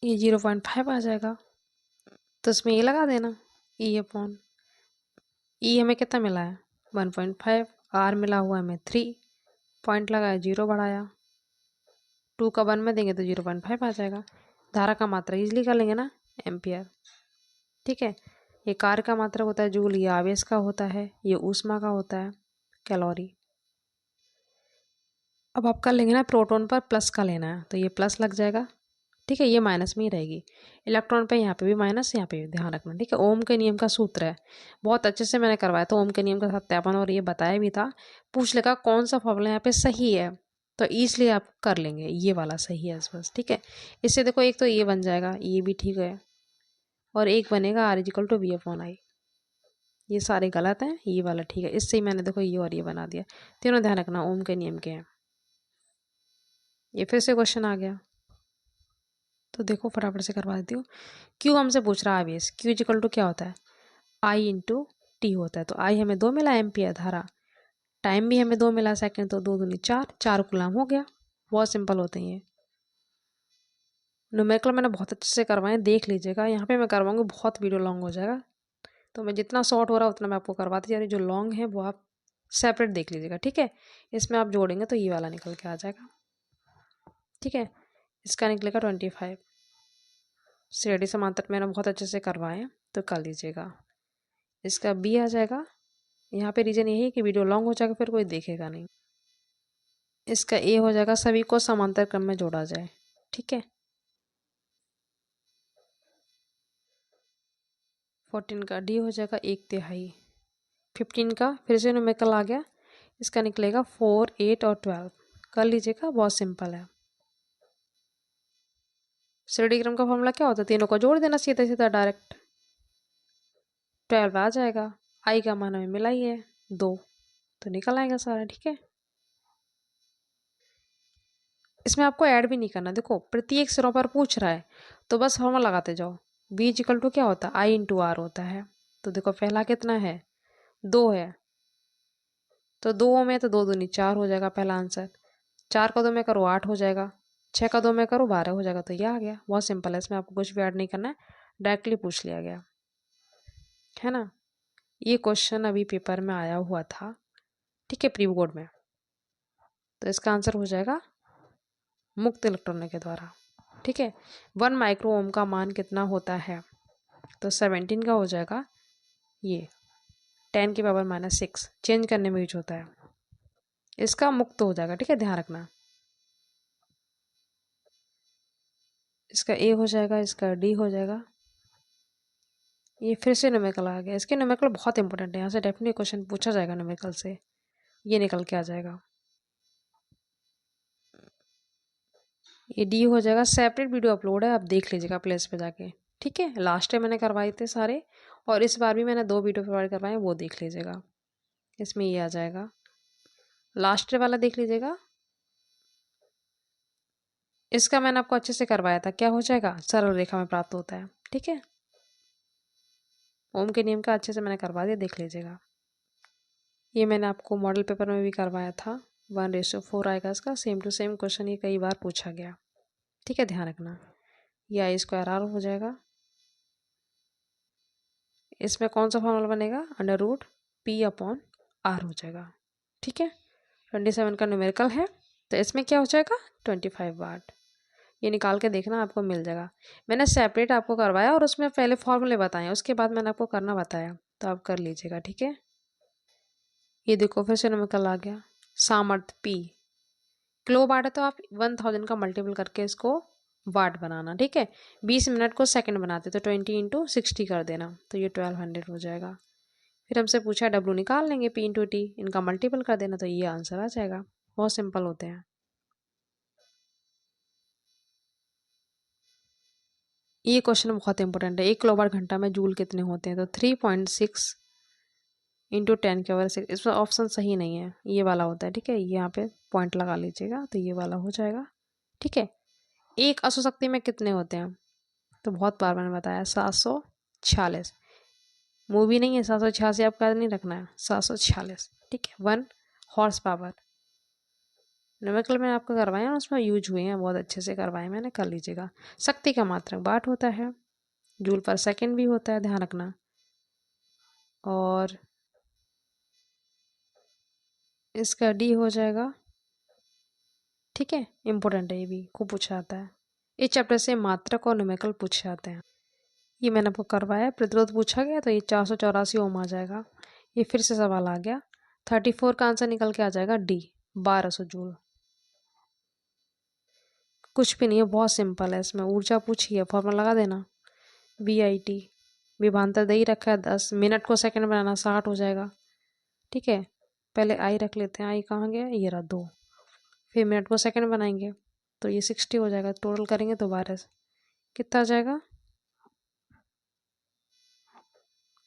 ये 0.5 आ जाएगा, तो इसमें ये लगा देना, E/, E हमें कितना मिला है, 1.5, R मिला हुआ है हमें 3, पॉइंट लगाया, 0 बढ़ाया, 2 का 1 में देंगे तो 0.5 आ जाएगा। धारा का मात्रा इजली कर लेंगे ना, एम्पियर, ठीक है। ये कार्य का मात्रा होता है जूल, ये आवेश का होता है, ये ऊष्मा का होता है, कैलोरी। अब आप कर लेंगे ना, प्रोटॉन पर प्लस का लेना है तो ये प्लस लग जाएगा, ठीक है। ये माइनस में ही रहेगी, इलेक्ट्रॉन पे यहाँ पे भी माइनस, यहाँ पे भी, ध्यान रखना, ठीक है। ओम के नियम का सूत्र है, बहुत अच्छे से मैंने करवाया था ओम के नियम का सत्यापन, और ये बताया भी था। पूछ लेगा कौन सा फॉर्मूला यहाँ पे सही है, तो इसलिए आप कर लेंगे, ये वाला सही है बस, ठीक है। इससे देखो, एक तो ये बन जाएगा, ये भी ठीक है, और एक बनेगा R = V/I। ये सारे गलत हैं, ये वाला ठीक है। इससे ही मैंने देखो ये और ये बना दिया, तीनों ध्यान रखना ओम के नियम के हैं। ये फिर से क्वेश्चन आ गया, तो देखो फटाफट से करवा देती हूँ। क्यू हमसे पूछ रहा है आवेश, Q = क्या होता है, I × T होता है। तो I हमें 2 मिला, एम्पियर धारा, टाइम भी हमें 2 मिला, सेकंड, तो 2 दूनी 4, 4 कूलम हो गया। बहुत सिंपल होते हैं ये। न्यूमेरिकल मैंने बहुत अच्छे से करवाए, देख लीजिएगा। यहाँ पे मैं करवाऊंगी, बहुत वीडियो लॉन्ग हो जाएगा, तो मैं जितना शॉर्ट हो रहा है उतना मैं आपको करवाती जा रही। जो लॉन्ग है वो आप सेपरेट देख लीजिएगा, ठीक है। इसमें आप जोड़ेंगे तो ये वाला निकल के आ जाएगा, ठीक है। इसका निकलेगा 25। श्रेणी समांतर मैंने बहुत अच्छे से करवाए, तो कर लीजिएगा। इसका B आ जाएगा। यहाँ पे रीजन यही है कि वीडियो लॉन्ग हो जाएगा, फिर कोई देखेगा नहीं। इसका A हो जाएगा, सभी को समांतर क्रम में जोड़ा जाए, ठीक है। 14 का D हो जाएगा 1/3। 15 का फिर से न्यूमेरिकल आ गया, इसका निकलेगा 4, 8 और 12। कर लीजिएगा, बहुत सिंपल है। श्रेणी क्रम का फॉर्मूला क्या होता है, तीनों को जोड़ देना सीधा सीधा डायरेक्ट, 12 आ जाएगा। I का मान हमें मिला ही है 2, तो निकल आएगा सारा, ठीक है। इसमें आपको ऐड भी नहीं करना, देखो प्रत्येक सिरों पर पूछ रहा है तो बस फॉर्मूला लगाते जाओ। V = क्या होता है, I × R होता है। तो देखो पहला कितना है, 2 है, तो 2 में तो 2 दूनी 4 हो जाएगा पहला आंसर। 4 का 2 में करो 8 हो जाएगा, 6 का 2 में करो 12 हो जाएगा, तो ये आ गया। बहुत सिंपल है, इसमें आपको कुछ भी ऐड नहीं करना है, डायरेक्टली पूछ लिया गया है ना। ये क्वेश्चन अभी पेपर में आया हुआ था, ठीक है, प्री बोर्ड में। तो इसका आंसर हो जाएगा मुक्त इलेक्ट्रॉनों के द्वारा, ठीक है। 1 माइक्रो ओम का मान कितना होता है, तो 17 का हो जाएगा, ये 10 की पावर -6 चेंज करने में यूज होता है, इसका मुक्त हो जाएगा, ठीक है, ध्यान रखना। इसका ए हो जाएगा, इसका डी हो जाएगा। ये फिर से न्यूमेरिकल आ गया। इसके न्यूमेरिकल बहुत इंपॉर्टेंट है, यहाँ से डेफिनेटली क्वेश्चन पूछा जाएगा न्यूमेरिकल से, ये निकल के आ जाएगा। ये डी हो जाएगा। सेपरेट वीडियो अपलोड है, आप देख लीजिएगा प्लेस पे जाके, ठीक है। लास्ट टाइम मैंने करवाए थे सारे, और इस बार भी मैंने 2 वीडियो प्रोवाइड करवाए, वो देख लीजिएगा। इसमें ये आ जाएगा, लास्ट वाला देख लीजिएगा। इसका मैंने आपको अच्छे से करवाया था, क्या हो जाएगा, सरल रेखा में प्राप्त होता है, ठीक है। ओम के नियम का अच्छे से मैंने करवा दिया, देख लीजिएगा। ये मैंने आपको मॉडल पेपर में भी करवाया था, 1:4 आएगा इसका। सेम टू सेम क्वेश्चन ये कई बार पूछा गया, ठीक है, ध्यान रखना। ये I² हो जाएगा। इसमें कौन सा फॉर्मूला बनेगा, √P/R हो जाएगा, ठीक है। 27 का न्यूमेरिकल है, तो इसमें क्या हो जाएगा, 25 वाट। ये निकाल के देखना, आपको मिल जाएगा। मैंने सेपरेट आपको करवाया और उसमें पहले फॉर्मूले बताए, उसके बाद मैंने आपको करना बताया, तो आप कर लीजिएगा, ठीक है। ये देखो फिर से न्यूमेरिकल आ गया। सामर्थ्य P किलो वाट है, तो आप 1000 का मल्टीपल करके इसको वाट बनाना, ठीक है। 20 मिनट को सेकंड बनाते, तो 20 × 60 कर देना, तो ये 1200 हो जाएगा। फिर हमसे पूछा W निकाल लेंगे, P × T, इनका मल्टीपल कर देना, तो ये आंसर आ जाएगा। बहुत सिंपल होते हैं। ये क्वेश्चन बहुत इंपॉर्टेंट है। 1 किलोवाट घंटा में जूल कितने होते हैं, तो 3.6 × 10⁻⁶। इसमें ऑप्शन सही नहीं है, ये वाला होता है, ठीक है। यहाँ पे पॉइंट लगा लीजिएगा, तो ये वाला हो जाएगा, ठीक है। एक अशुशक्ति में कितने होते हैं, तो बहुत बार मैंने बताया, 746। मूवी नहीं है 786, आपका नहीं रखना है, 746, ठीक है। 1 हॉर्स पावर। न्यूमेरिकल में आपको करवाए हैं, उसमें यूज हुए हैं, बहुत अच्छे से करवाए मैंने, कर लीजिएगा। शक्ति का मात्रक वाट होता है, जूल पर सेकंड भी होता है, ध्यान रखना। और इसका डी हो जाएगा, ठीक है। इंपॉर्टेंट है, ये भी खूब पूछा जाता है। इस चैप्टर से मात्रक और न्यूमेरिकल पूछे जाते हैं। ये मैंने आपको करवाया, प्रतिरोध पूछा गया, तो ये 484 ओम आ जाएगा। ये फिर से सवाल आ गया। 34 का आंसर निकल के आ जाएगा डी, 1200 जूल। कुछ भी नहीं है, बहुत सिंपल है। इसमें ऊर्जा पूछी है, फॉर्मूला लगा देना, VIT। विभवांतर दे ही रखा है 10, मिनट को सेकंड बनाना 60 हो जाएगा, ठीक है। पहले आई रख लेते हैं, आई कहाँ गया, ये रहा 2। फिर मिनट को सेकंड बनाएंगे, तो ये 60 हो जाएगा। टोटल करेंगे तो 12 कितना आ जाएगा,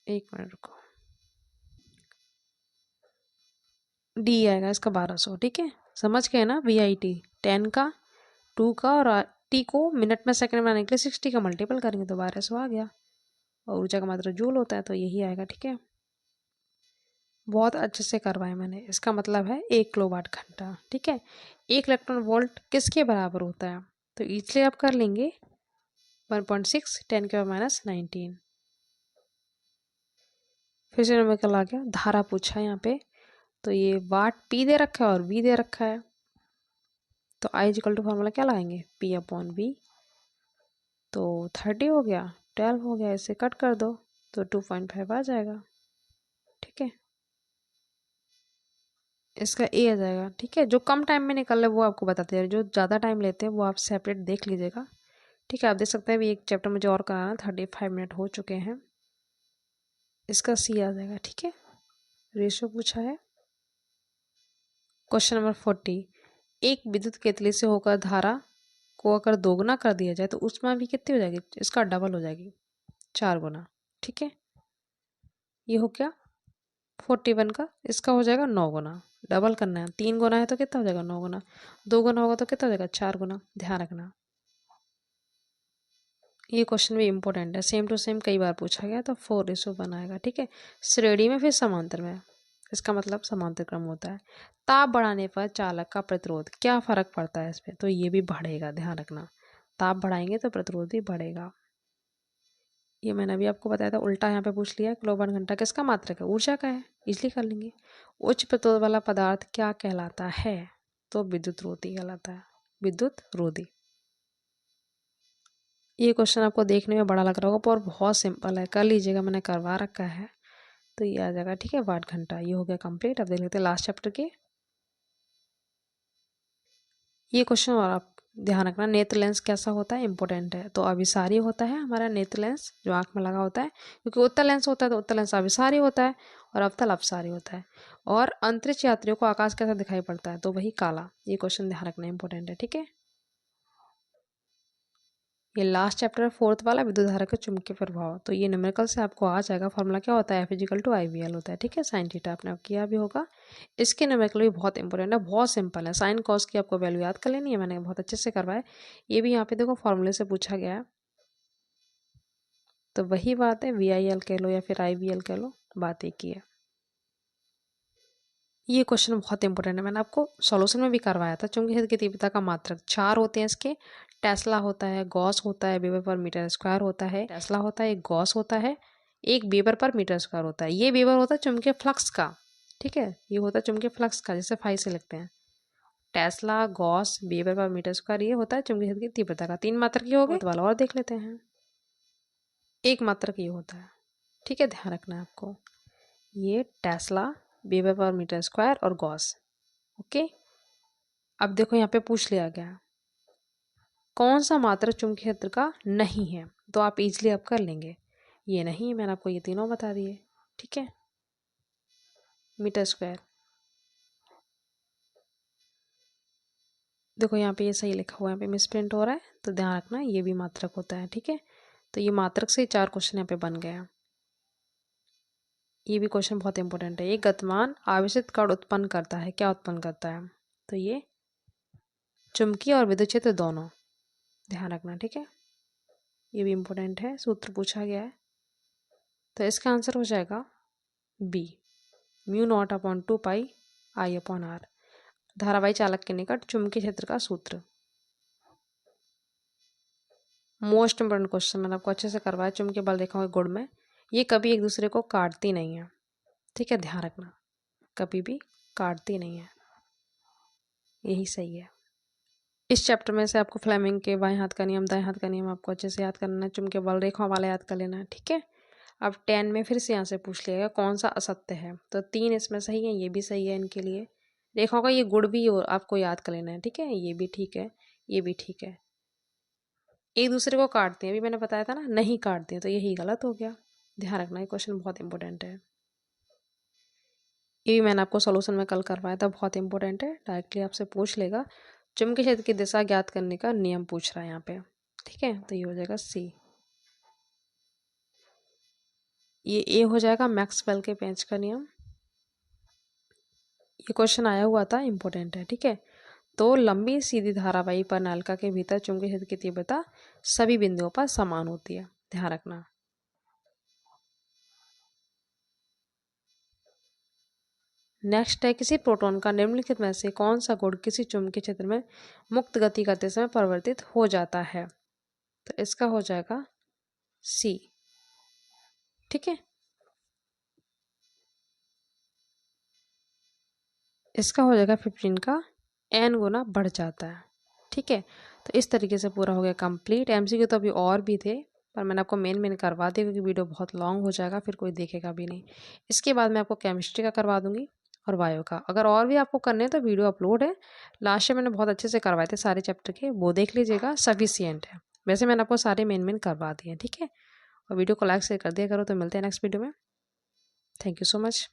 1 मिनट रुको, डी आएगा इसका 1200, ठीक है। समझ गए ना, VIT 10 का, 2 का, और टी को मिनट में सेकंड बनाने के लिए 60 का मल्टीपल करेंगे, तो 1200 आ गया। और ऊर्जा का मात्रा जूल होता है, तो यही आएगा, ठीक है। बहुत अच्छे से करवाए मैंने। इसका मतलब है 1 किलोवाट घंटा, ठीक है। 1 इलेक्ट्रॉन वोल्ट किसके बराबर होता है, तो इसलिए आप कर लेंगे 1.6 10⁻⁹। फिर से न्यूमेरिकल आ गया। धारा पूछा है यहाँ पे, तो ये वाट P दे रखा है और V दे रखा है, तो I = फॉर्मूला क्या लगाएंगे, P/V। तो 30 हो गया, 12 हो गया, इसे कट कर दो, तो 2.5 आ जाएगा, ठीक है। इसका ए आ जाएगा, ठीक है। जो कम टाइम में निकल रहा है वो आपको बताते हैं, जो ज़्यादा टाइम लेते हैं वो आप सेपरेट देख लीजिएगा, ठीक है। आप देख सकते हैं अभी एक चैप्टर मुझे और कराना, 35 मिनट हो चुके हैं। इसका सी आ जाएगा, ठीक है। रेशो पूछा है। Question number 40। एक विद्युत केतली से होकर धारा को अगर दोगुना कर दिया जाए तो उसमें भी कितनी हो जाएगी, इसका डबल हो जाएगी, 4 गुना, ठीक है। ये हो गया 41 का, इसका हो जाएगा 9 गुना। डबल करना है, 3 गुना है तो कितना हो जाएगा, 9 गुना। 2 गुना होगा तो कितना हो जाएगा, 4 गुना, ध्यान रखना। ये क्वेश्चन भी इंपॉर्टेंट है, सेम टू सेम कई बार पूछा गया, तो 4:1 आएगा, ठीक है। श्रेणी में फिर समांतर में, इसका मतलब समांतर क्रम होता है। ताप बढ़ाने पर चालक का प्रतिरोध क्या फर्क पड़ता है इस पर, तो ये भी बढ़ेगा, ध्यान रखना। ताप बढ़ाएंगे तो प्रतिरोध भी बढ़ेगा। ये मैंने अभी आपको बताया था, उल्टा यहाँ पे पूछ लिया। किलोवाट घंटा किसका मात्रक है, ऊर्जा का है, इसलिए कर लेंगे। उच्च प्रतिरोध वाला पदार्थ क्या कहलाता है, तो विद्युत रोधी कहलाता है, विद्युत रोधी। ये क्वेश्चन आपको देखने में बड़ा लग रहा होगा पर बहुत सिंपल है, कर लीजिएगा, मैंने करवा रखा है, तो ये आ जाएगा, ठीक है। वाट घंटा ये हो गया कंप्लीट। अब देख लेते हैं लास्ट चैप्टर के। ये क्वेश्चन और आप ध्यान रखना नेत्र लेंस कैसा होता है, इंपॉर्टेंट है। तो अभिसारी होता है हमारा नेत्र लेंस जो आंख में लगा होता है, क्योंकि उत्तल लेंस होता है तो उत्तल लेंस अभिसारी होता है और अवतल अपसारी होता है। और अंतरिक्ष यात्रियों को आकाश कैसा दिखाई पड़ता है, तो वही काला। ये क्वेश्चन ध्यान रखना इंपॉर्टेंट है, ठीक है। ये लास्ट चैप्टर है 4th वाला, विद्युत धारा के चुंबकीय प्रभाव। तो ये न्यूमेरिकल से आपको आ जाएगा, फॉर्मूला क्या होता है, F=IVL होता है, ठीक है। साइन थीटा आपने किया भी होगा। इसके न्यूमेरिकल भी बहुत इंपॉर्टेंट है, बहुत सिंपल है। साइन कॉस की आपको वैल्यू याद कर लेनी है, मैंने बहुत अच्छे से करवाया। ये भी यहाँ पे देखो फॉर्मूले से पूछा गया है, तो वही बात है, VIL कह लो या फिर IVL कह लो, बात एक ही है। ये क्वेश्चन बहुत इंपॉर्टेंट है, मैंने आपको सॉल्यूशन में भी करवाया था। चुंबकीय क्षेत्र की तीव्रता का मात्रक 4 होते हैं इसके। टेस्ला होता है, गॉस होता है, वेबर पर मीटर स्क्वायर होता है। टेस्ला होता है, एक गॉस होता है, एक वेबर पर मीटर स्क्वायर होता है। ये वेबर होता है चुंबकीय फ्लक्स का, ठीक है। ये होता है चुंबकीय फ्लक्स का, जैसे फाई से लिखते हैं। Tesla, gauss, weber per metre square, ये होता है चुंबकीय क्षेत्र की तीव्रता का। 3 मात्रक ये हो गए, वाला और देख लेते हैं। एक मात्रक ये होता है, ठीक है, ध्यान रखना है आपको। ये tesla, weber per metre square और गॉस, ओके। अब देखो यहाँ पे पूछ लिया गया कौन सा मात्रक चुंबकीय क्षेत्र का नहीं है, तो आप इजीली अब कर लेंगे। ये नहीं, मैंने आपको ये तीनों बता दिए, ठीक है। मीटर स्क्वायर, देखो यहाँ पे ये सही लिखा हुआ है, यहाँ पे मिसप्रिंट हो रहा है, तो ध्यान रखना ये भी मात्रक होता है, ठीक है। तो ये मात्रक से 4 क्वेश्चन यहाँ पे बन गया। ये भी क्वेश्चन बहुत इंपॉर्टेंट है। ये गतिमान आवेशित कण उत्पन्न करता है, क्या उत्पन्न करता है, तो ये चुंबकीय और विद्युत क्षेत्र दोनों, ध्यान रखना, ठीक है। ये भी इंपॉर्टेंट है, सूत्र पूछा गया है। तो इसका आंसर हो जाएगा बी, μ0/2πI/r। धारावाही चालक के निकट चुंबकीय क्षेत्र का सूत्र। मोस्ट इंपोर्टेंट क्वेश्चन, मैंने आपको अच्छे से करवाया। चुंबकीय बल रेखाओं के गुण में ये कभी एक दूसरे को काटती नहीं है, ठीक है, ध्यान रखना, कभी भी काटती नहीं है, यही सही है। इस चैप्टर में से आपको फ्लेमिंग के बाएं हाथ का नियम, दाएं हाथ का नियम आपको अच्छे से याद करना है। चुंबकीय बल रेखाओं वाला याद कर लेना है, ठीक है। अब 10 में फिर से यहाँ से पूछ लिया गया कौन सा असत्य है, तो 3 इसमें सही है, ये भी सही है इनके लिए। रेखाओं का ये गुण भी आपको याद कर लेना है, ठीक है। ये भी ठीक है, ये भी ठीक है। एक दूसरे को काटते हैं, अभी मैंने बताया था ना, नहीं काटते हैं, तो यही गलत हो गया। ध्यान रखना, ये क्वेश्चन बहुत इंपॉर्टेंट है। ये भी मैंने आपको सॉल्यूशन में कल करवाया था, बहुत इंपॉर्टेंट है, डायरेक्टली आपसे पूछ लेगा। चुंबकीय क्षेत्र की दिशा ज्ञात करने का नियम पूछ रहा है यहाँ पे, ठीक है। तो ये हो जाएगा सी। ये ए हो जाएगा मैक्सवेल के पेंच का नियम। ये क्वेश्चन आया हुआ था, इंपॉर्टेंट है, ठीक है। तो लंबी सीधी धारावाही पर नलिका के भीतर चुंबकीय क्षेत्र की तीव्रता सभी बिंदुओं पर समान होती है, ध्यान रखना। नेक्स्ट है, किसी प्रोटॉन का निम्नलिखित में से कौन सा गुण किसी चुंबकीय क्षेत्र में मुक्त गति करते समय परिवर्तित हो जाता है, तो इसका हो जाएगा सी, ठीक है। इसका हो जाएगा 15 का n गुना बढ़ जाता है, ठीक है। तो इस तरीके से पूरा हो गया कंप्लीट। MCQ तो अभी और भी थे, पर मैंने आपको मेन करवा दिया, क्योंकि वीडियो बहुत लॉन्ग हो जाएगा, फिर कोई देखेगा भी नहीं। इसके बाद मैं आपको केमिस्ट्री का करवा दूंगी और बायो का। अगर और भी आपको करने हैं तो वीडियो अपलोड है, लास्ट में मैंने बहुत अच्छे से करवाए थे सारे चैप्टर के, वो देख लीजिएगा, सफिशियंट है। वैसे मैंने आपको सारे मेन करवा दिए, ठीक है। और वीडियो को लाइक शेयर कर दिया करो। तो मिलते हैं नेक्स्ट वीडियो में। Thank you so much.